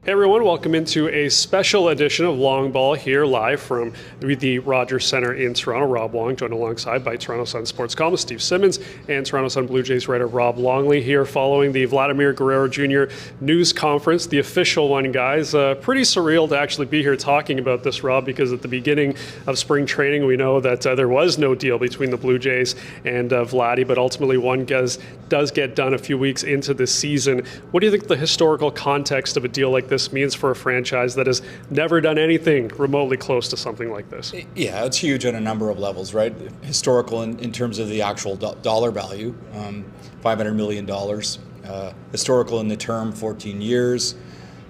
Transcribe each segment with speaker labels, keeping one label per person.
Speaker 1: Hey everyone, welcome into a special edition of Long Ball here live from the Rogers Centre in Toronto. Rob Wong joined alongside by Toronto Sun sports columnist Steve Simmons and Toronto Sun Blue Jays writer Rob Longley here following the Vladimir Guerrero Jr. news conference, the official one, guys. Pretty surreal to actually be here talking about this, Rob, because at the beginning of spring training we know that there was no deal between the Blue Jays and Vladdy, but ultimately one does get done a few weeks into the season. What do you think the historical context of a deal like this means for a franchise that has never done anything remotely close to something like this?
Speaker 2: Yeah, it's huge on a number of levels, right? Historical in terms of the actual dollar value, $500 million. Historical in the term, 14 years.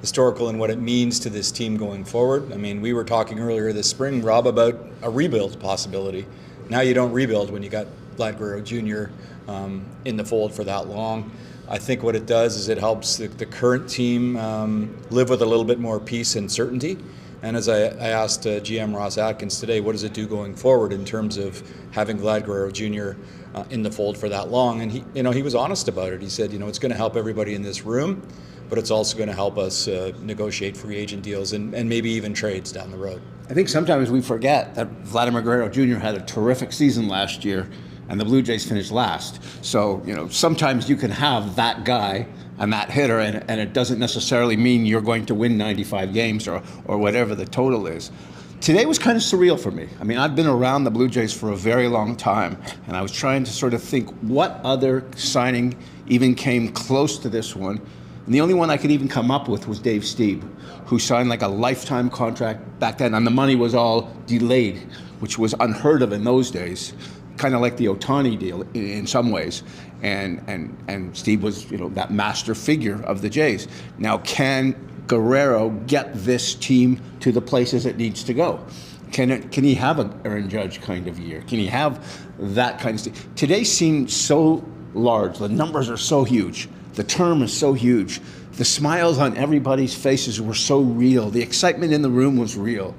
Speaker 2: Historical in what it means to this team going forward. I mean, we were talking earlier this spring, Rob, about a rebuild possibility. Now you don't rebuild when you got Vlad Guerrero Jr. In the fold for that long. I think what it does is it helps the current team live with a little bit more peace and certainty. And as I asked GM Ross Atkins today, what does it do going forward in terms of having Vlad Guerrero Jr. In the fold for that long? And he was honest about it. He said, it's going to help everybody in this room, but it's also going to help us negotiate free agent deals and maybe even trades down the road.
Speaker 3: I think sometimes we forget that Vladimir Guerrero Jr. had a terrific season last year, and the Blue Jays finished last. So, sometimes you can have that guy and that hitter, and it doesn't necessarily mean you're going to win 95 games or whatever the total is. Today was kind of surreal for me. I mean, I've been around the Blue Jays for a very long time, and I was trying to sort of think what other signing even came close to this one. And the only one I could even come up with was Dave Stieb, who signed like a lifetime contract back then, and the money was all delayed, which was unheard of in those days. Kind of like the Ohtani deal in some ways, and Steve was that master figure of the Jays. Now, can Guerrero get this team to the places it needs to go? Can he have a Aaron Judge kind of year? Can he have that kind of stuff? Today seemed so large. The numbers are so huge. The term is so huge. The smiles on everybody's faces were so real. The excitement in the room was real.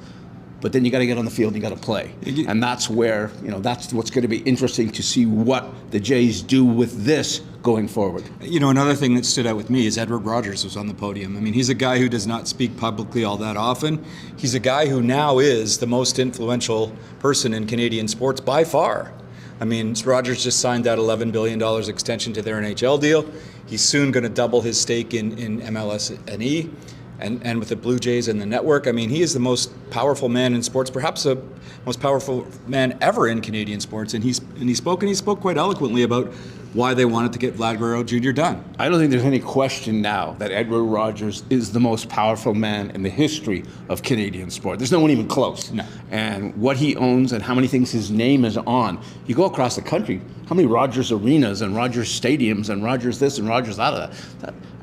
Speaker 3: But then you got to get on the field and you got to play. And that's where, that's what's going to be interesting to see what the Jays do with this going forward.
Speaker 2: Another thing that stood out with me is Edward Rogers was on the podium. I mean, he's a guy who does not speak publicly all that often. He's a guy who now is the most influential person in Canadian sports by far. I mean, Rogers just signed that $11 billion extension to their NHL deal. He's soon going to double his stake in MLS&E. And with the Blue Jays and the network, I mean, he is the most powerful man in sports, perhaps the most powerful man ever in Canadian sports. And he spoke quite eloquently about why they wanted to get Vlad Guerrero Jr. done.
Speaker 3: I don't think there's any question now that Edward Rogers is the most powerful man in the history of Canadian sport. There's no one even close.
Speaker 2: No.
Speaker 3: And what he owns and how many things his name is on. You go across the country, how many Rogers arenas and Rogers stadiums and Rogers this and Rogers that.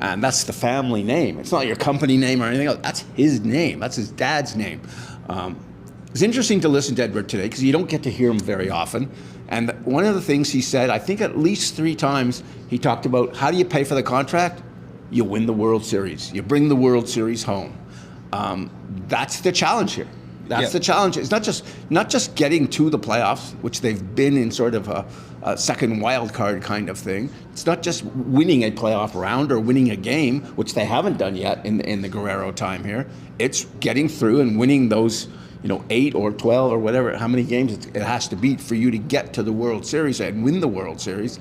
Speaker 3: And that's the family name. It's not your company name or anything else. That's his name. That's his dad's name. It's interesting to listen to Edward today because you don't get to hear him very often. And one of the things he said, I think at least 3 times, he talked about how do you pay for the contract? You win the World Series. You bring the World Series home. That's the challenge here. That's the challenge. It's not just getting to the playoffs, which they've been in sort of a second wild card kind of thing. It's not just winning a playoff round or winning a game, which they haven't done yet in the Guerrero time here. It's getting through and winning those 8 or 12 or whatever, how many games it has to beat for you to get to the World Series and win the World Series.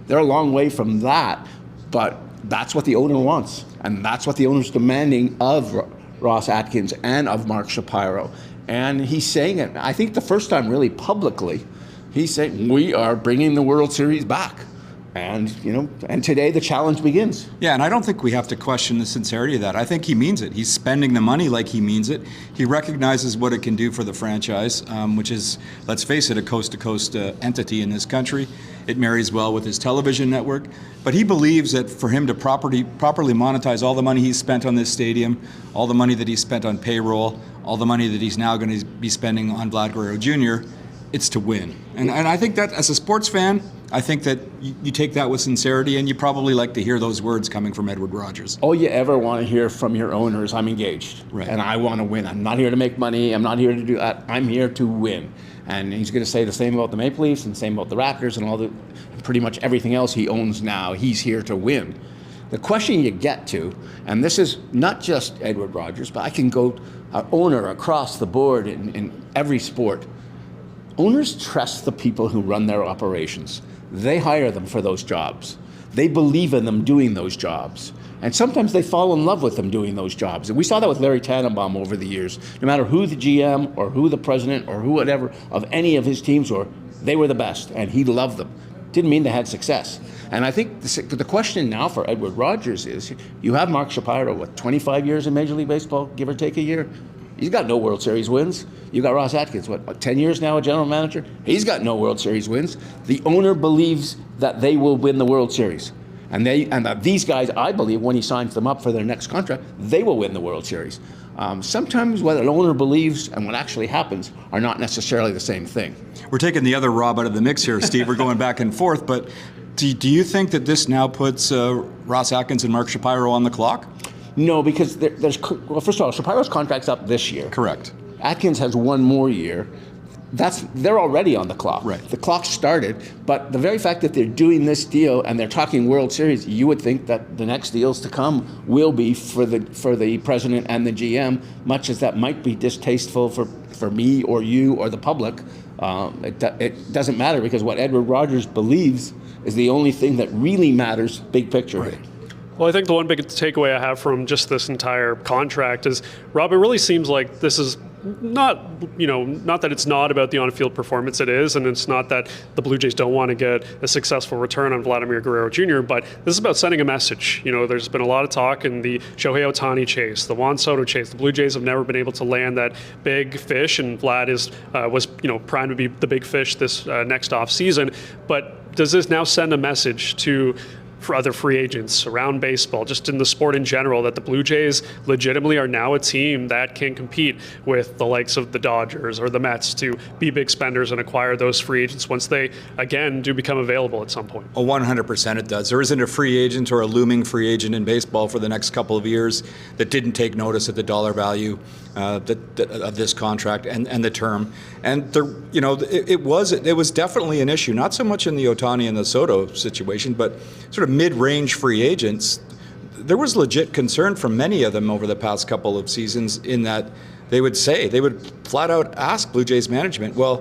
Speaker 3: They're a long way from that, but that's what the owner wants. And that's what the owner's demanding of Ross Atkins and of Mark Shapiro. And he's saying it, I think the first time really publicly, he's saying, we are bringing the World Series back. And, and today the challenge begins.
Speaker 2: Yeah, and I don't think we have to question the sincerity of that. I think he means it. He's spending the money like he means it. He recognizes what it can do for the franchise, which is, let's face it, a coast-to-coast entity in this country. It marries well with his television network. But he believes that for him to properly monetize all the money he's spent on this stadium, all the money that he's spent on payroll, all the money that he's now going to be spending on Vlad Guerrero Jr., it's to win. And I think that as a sports fan, I think that you take that with sincerity, and you probably like to hear those words coming from Edward Rogers.
Speaker 3: All you ever want to hear from your owner is, I'm engaged,
Speaker 2: right,
Speaker 3: and I want to win. I'm not here to make money. I'm not here to do that. I'm here to win. And he's going to say the same about the Maple Leafs and the same about the Raptors and pretty much everything else he owns now. He's here to win. The question you get to, and this is not just Edward Rogers, but I can go owner across the board in every sport. Owners trust the people who run their operations. They hire them for those jobs. They believe in them doing those jobs. And sometimes they fall in love with them doing those jobs. And we saw that with Larry Tannenbaum over the years. No matter who the GM or who the president or who whatever of any of his teams were, they were the best, and he loved them. Didn't mean they had success. And I think the question now for Edward Rogers is, you have Mark Shapiro, 25 years in Major League Baseball, give or take a year? He's got no World Series wins. You got Ross Atkins, 10 years now a general manager? He's got no World Series wins. The owner believes that they will win the World Series. And these guys, I believe, when he signs them up for their next contract, they will win the World Series. Sometimes what an owner believes and what actually happens are not necessarily the same thing.
Speaker 2: We're taking the other Rob out of the mix here, Steve. We're going back and forth, but do you think that this now puts Ross Atkins and Mark Shapiro on the clock?
Speaker 3: No, because well, first of all, Shapiro's contract's up this year.
Speaker 2: Correct.
Speaker 3: Atkins has one more year. They're already on the clock.
Speaker 2: Right.
Speaker 3: The clock started, but the very fact that they're doing this deal and they're talking World Series, you would think that the next deals to come will be for the president and the GM, much as that might be distasteful for me or you or the public. It doesn't matter, because what Edward Rogers believes is the only thing that really matters, big picture.
Speaker 2: Right.
Speaker 1: Well, I think the one big takeaway I have from just this entire contract is, Rob, it really seems like this is not that it's not about the on-field performance. It is, and it's not that the Blue Jays don't want to get a successful return on Vladimir Guerrero Jr., but this is about sending a message. There's been a lot of talk in the Shohei Ohtani chase, the Juan Soto chase. The Blue Jays have never been able to land that big fish, and Vlad was primed to be the big fish this next off season. But does this now send a message for other free agents around baseball, just in the sport in general, that the Blue Jays legitimately are now a team that can compete with the likes of the Dodgers or the Mets to be big spenders and acquire those free agents once they, again, do become available at some point?
Speaker 2: 100% it does. There isn't a free agent or a looming free agent in baseball for the next couple of years that didn't take notice of the dollar value of this contract and the term. And it was definitely an issue, not so much in the Ohtani and the Soto situation, but sort of mid-range free agents. There was legit concern from many of them over the past couple of seasons, in that they would flat out ask Blue Jays management, well,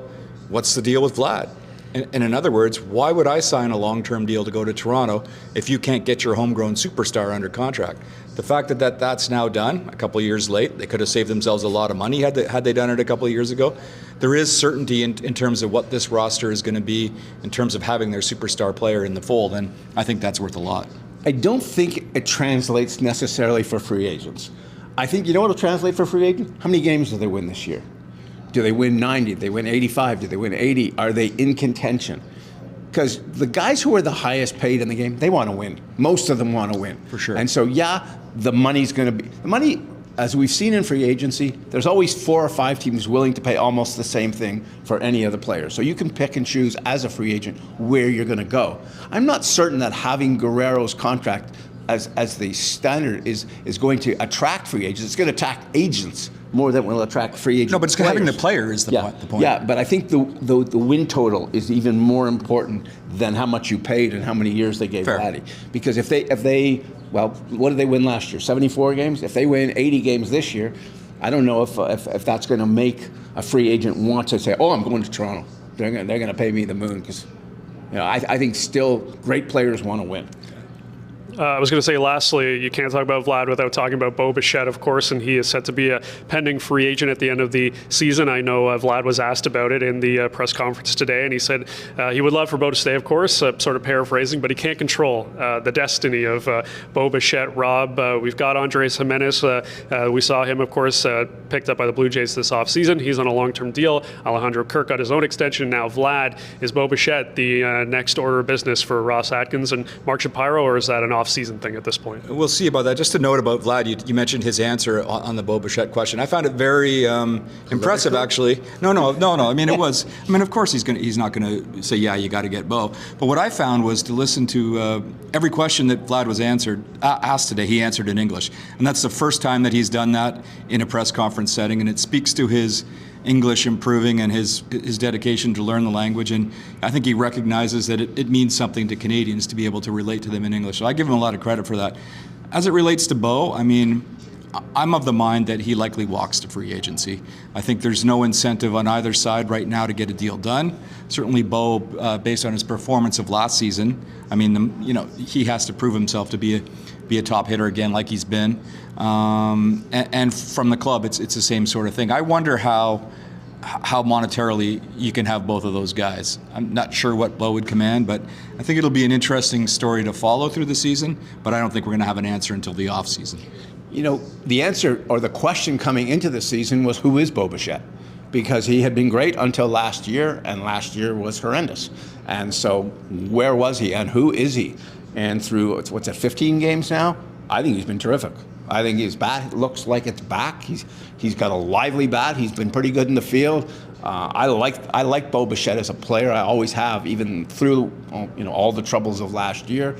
Speaker 2: what's the deal with Vlad? And in other words, why would I sign a long-term deal to go to Toronto if you can't get your homegrown superstar under contract? The fact that that's now done, a couple of years late, they could have saved themselves a lot of money had they done it a couple of years ago. There is certainty in terms of what this roster is going to be in terms of having their superstar player in the fold, and I think that's worth a lot.
Speaker 3: I don't think it translates necessarily for free agents. I think, you know what will translate for free agents? How many games do they win this year? Do they win 90? Do they win 85? Do they win 80? Are they in contention? Because the guys who are the highest paid in the game, they want to win. Most of them want to win.
Speaker 2: For sure.
Speaker 3: And so, the money's going to be... The money, as we've seen in free agency, there's always 4 or 5 teams willing to pay almost the same thing for any other player. So you can pick and choose as a free agent where you're going to go. I'm not certain that having Guerrero's contract as the standard is going to attract free agents. It's going to attract agents more than it will attract free agents.
Speaker 2: No, but it's having the player is the point.
Speaker 3: Yeah, but I think the win total is even more important than how much you paid and how many years they gave Vladdy. Because if they what did they win last year? 74 games? If they win 80 games this year, I don't know if that's going to make a free agent want to say, I'm going to Toronto. They're going to pay me the moon, because I think still great players want to win.
Speaker 1: I was going to say, lastly, you can't talk about Vlad without talking about Bo Bichette, of course, and he is set to be a pending free agent at the end of the season. I know Vlad was asked about it in the press conference today, and he said he would love for Bo to stay, of course, sort of paraphrasing, but he can't control the destiny of Bo Bichette. Rob, we've got Andres Jimenez. We saw him, of course, picked up by the Blue Jays this offseason. He's on a long-term deal. Alejandro Kirk got his own extension. Now Vlad. Is Bo Bichette the next order of business for Ross Atkins and Mark Shapiro, or is that an off-season thing at this point?
Speaker 2: We'll see about that. Just a note about Vlad, you mentioned his answer on the Bo Bichette question. I found it very impressive, actually. No. I mean, of course he's not going to say, yeah, you got to get Bo. But what I found was to listen to every question that Vlad was asked today, he answered in English. And that's the first time that he's done that in a press conference setting, and it speaks to his English improving and his dedication to learn the language. And I think he recognizes that it means something to Canadians to be able to relate to them in English. So I give him a lot of credit for that. As it relates to Bo, I mean, I'm of the mind that he likely walks to free agency. I think there's no incentive on either side right now to get a deal done. Certainly Bo, based on his performance of last season, I mean, he has to prove himself to be a top hitter again like he's been. And from the club, it's the same sort of thing. I wonder how monetarily you can have both of those guys. I'm not sure what Bo would command, but I think it'll be an interesting story to follow through the season, but I don't think we're going to have an answer until the off season.
Speaker 3: The answer or the question coming into the season was, who is Bo Bichette? Because he had been great until last year, and last year was horrendous. And so where was he and who is he? And through, 15 games now? I think he's been terrific. I think his bat looks like it's back. He's got a lively bat. He's been pretty good in the field. I like Bo Bichette as a player. I always have, even through all the troubles of last year.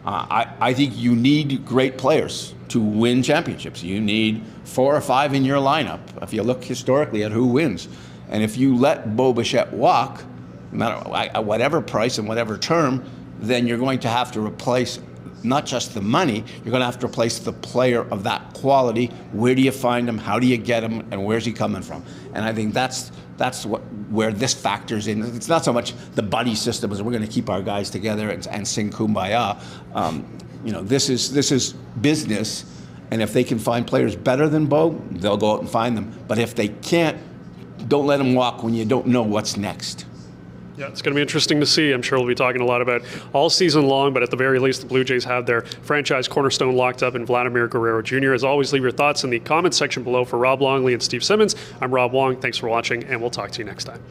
Speaker 3: I think you need great players to win championships. You need 4 or 5 in your lineup, if you look historically at who wins. And if you let Bo Bichette walk, no matter at whatever price and whatever term, then you're going to have to replace not just the money, you're going to have to replace the player of that quality. Where do you find him? How do you get him? And where's he coming from? And I think that's where this factors in. It's not so much the buddy system as we're going to keep our guys together and sing kumbaya. This is business, and if they can find players better than Bo, they'll go out and find them. But if they can't, don't let them walk when you don't know what's next.
Speaker 1: Yeah, it's going to be interesting to see. I'm sure we'll be talking a lot about all season long, but at the very least, the Blue Jays have their franchise cornerstone locked up in Vladimir Guerrero Jr. As always, leave your thoughts in the comments section below. For Rob Longley and Steve Simmons, I'm Rob Wong. Thanks for watching, and we'll talk to you next time.